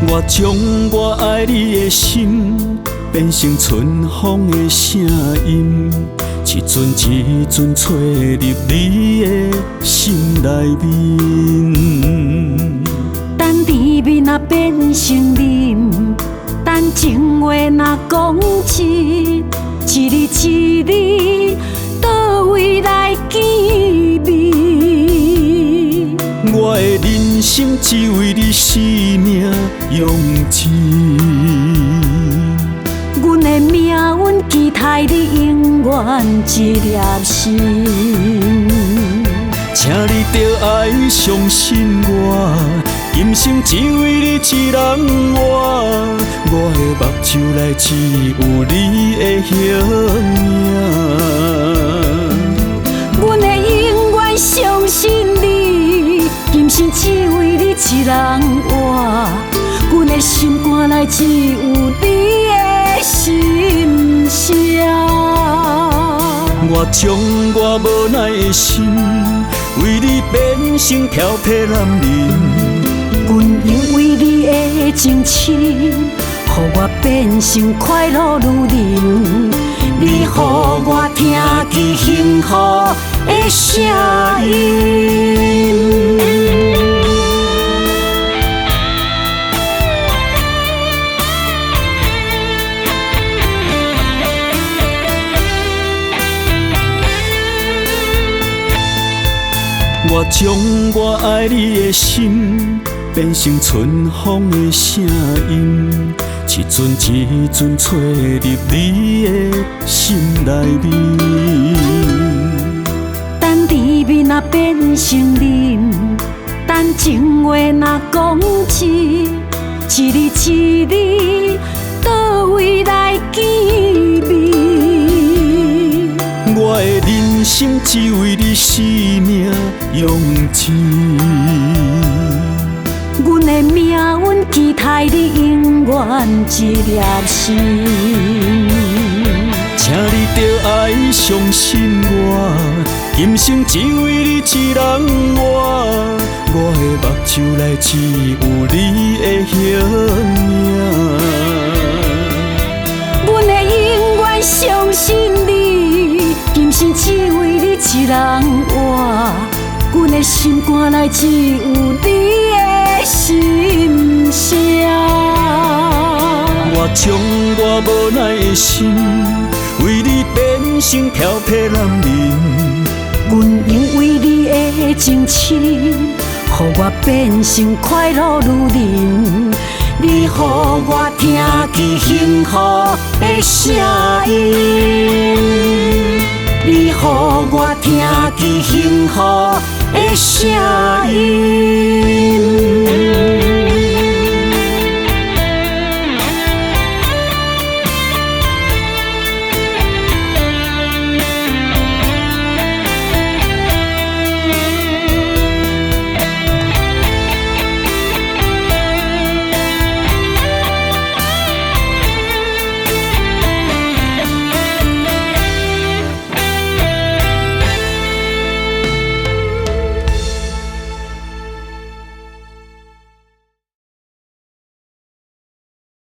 我将我爱你的心变成春风的声音，一阵一阵吹入你的心内面。等甜蜜若变成忍，等情话若讲真，一日一日倒位来见面？我的人生只为你生命用尽，阮的命运期待你永远一粒心。请你着爱相信我，今生只为你一人活。我的目睭内只有你的形影。阮会永远相信你，今生只为你一人活。阮的心肝内只有你的心声。我将我无奈的心，为你变成飘泊男人。阮因为你的情深，予我变成快乐女人。你予我听见幸福的声音。我将我爱你的心变成春风的声音，一阵一阵吹入你的心内面。等甜蜜若变成忍，等情话若讲真，一日一日倒位来见面？我的人生只为你生命用尽，阮的命运期待你永远一粒心。请你着爱相信我，今生只为你一人活。我的目睭内只有你的形影。阮会永远相信你，今生只为你一人活。阮的心肝内只有你的心声。我将我无奈的心，为你变成飘泊男人。阮因为你的情深，予我变成快乐女人。你予我听见幸福的声音。你予我听见幸福的声音。